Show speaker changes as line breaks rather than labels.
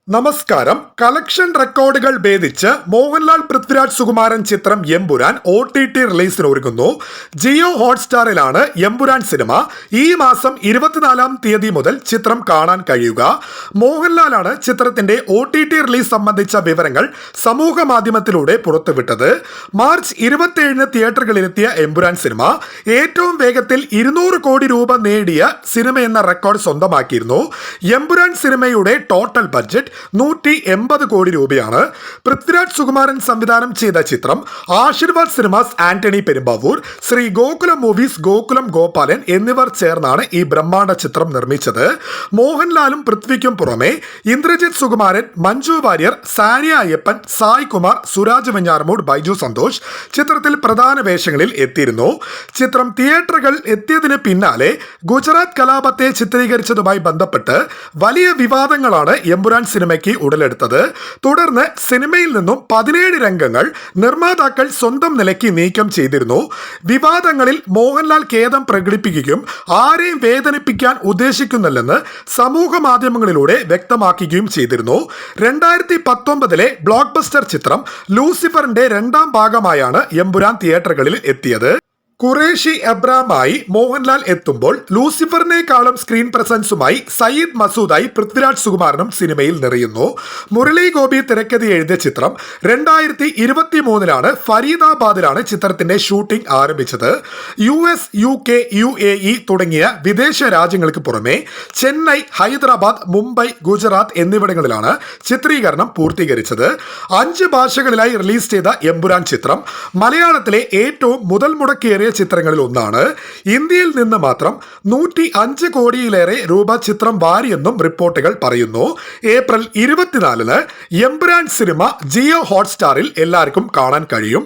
നമസ്കാരം. കളക്ഷൻ റെക്കോർഡുകൾ ഭേദിച്ച് മോഹൻലാൽ പൃഥ്വിരാജ് സുകുമാരൻ ചിത്രം എമ്പുരാൻ OTT റിലീസിന് ഒരുങ്ങുന്നു. ജിയോ ഹോട്ട്സ്റ്റാറിലാണ് എമ്പുരാൻ സിനിമ ഈ മാസം 24-ാം തീയതി മുതൽ ചിത്രം കാണാൻ കഴിയുക. മോഹൻലാലാണ് ചിത്രത്തിന്റെ OTT റിലീസ് സംബന്ധിച്ച വിവരങ്ങൾ സമൂഹ മാധ്യമത്തിലൂടെ പുറത്തുവിട്ടത്. മാർച്ച് 27-ന് തിയേറ്ററുകളിലെത്തിയ എമ്പുരാൻ സിനിമ ഏറ്റവും വേഗത്തിൽ 200 കോടി രൂപ നേടിയ സിനിമയെന്ന റെക്കോർഡ് സ്വന്തമാക്കിയിരുന്നു. എമ്പുരാൻ സിനിമയുടെ ടോട്ടൽ ബഡ്ജറ്റ് 180 കോടി രൂപയാണ്. പൃഥ്വിരാജ് സുകുമാരൻ സംവിധാനം ചെയ്ത ചിത്രം ആശീർവാദ് സിനിമാസ് ആന്റണി പെരുമ്പാവൂർ, ശ്രീ ഗോകുലം മൂവീസ് ഗോകുലം ഗോപാലൻ എന്നിവർ ചേർന്നാണ് ഈ ബ്രഹ്മാണ്ഡ ചിത്രം നിർമ്മിച്ചത്. മോഹൻലാലും പൃഥ്വിക്കും പുറമെ ഇന്ദ്രജിത് സുകുമാരൻ, മഞ്ജു വാര്യർ, സാനിയ അയ്യപ്പൻ, സായ് കുമാർ, സുരാജ് വെഞ്ഞാറമൂട്, ബൈജു സന്തോഷ് ചിത്രത്തിൽ പ്രധാന വേഷങ്ങളിൽ എത്തിയിരുന്നു. ചിത്രം തിയേറ്ററുകൾ എത്തിയതിന് പിന്നാലെ ഗുജറാത്ത് കലാപത്തെ ചിത്രീകരിച്ചതുമായി ബന്ധപ്പെട്ട് വലിയ വിവാദങ്ങളാണ് എമ്പുരാൻ സിനിമയ്ക്ക് ഉടലെടുത്തത്. തുടർന്ന് സിനിമയിൽ നിന്നും 17 രംഗങ്ങൾ നിർമ്മാതാക്കൾ സ്വന്തം നിലയ്ക്ക് നീക്കം ചെയ്തിരുന്നു. വിവാദങ്ങളിൽ മോഹൻലാൽ ഖേദം പ്രകടിപ്പിക്കുകയും ആരെയും വേദനിപ്പിക്കാൻ ഉദ്ദേശിക്കുന്നില്ലെന്ന് സമൂഹ മാധ്യമങ്ങളിലൂടെ വ്യക്തമാക്കുകയും ചെയ്തിരുന്നു. 2019-ലെ ബ്ലോക്ക് ബസ്റ്റർ ചിത്രം ലൂസിഫറിന്റെ 2ാം ഭാഗമായാണ് എമ്പുരാൻ തിയേറ്ററുകളിൽ എത്തിയത്. ഖുറേഷി എബ്രാമായി മോഹൻലാൽ എത്തുമ്പോൾ ലൂസിഫറിനേക്കാളും സ്ക്രീൻ പ്രസൻസുമായി സയ്യിദ് മസൂദായി പൃഥ്വിരാജ് സുകുമാരനും സിനിമയിൽ നിറയുന്നു. മുരളി ഗോപി തിരക്കഥ എഴുതിയ ചിത്രം 2023-ലാണ് ഫരീദാബാദിലാണ് ചിത്രത്തിന്റെ ഷൂട്ടിംഗ് ആരംഭിച്ചത്. US, UK, UAE തുടങ്ങിയ വിദേശ രാജ്യങ്ങൾക്ക് പുറമെ ചെന്നൈ, ഹൈദരാബാദ്, മുംബൈ, ഗുജറാത്ത് എന്നിവിടങ്ങളിലാണ് ചിത്രീകരണം പൂർത്തീകരിച്ചത്. 5 ഭാഷകളിലായി റിലീസ് ചെയ്ത എമ്പുരാൻ ചിത്രം മലയാളത്തിലെ ഏറ്റവും മുതൽ മുടക്കേറിയ ചിത്രങ്ങളിൽ ഒന്നാണ്. ഇന്ത്യയിൽ നിന്ന് മാത്രം 105 കോടിയിലേറെ രൂപ ചിത്രം വാരിയെന്നും റിപ്പോർട്ടുകൾ പറയുന്നു. ഏപ്രിൽ 24-ന് എമ്പുരാൻ സിനിമ ജിയോ ഹോട്ട്സ്റ്റാറിൽ എല്ലാവർക്കും കാണാൻ കഴിയും.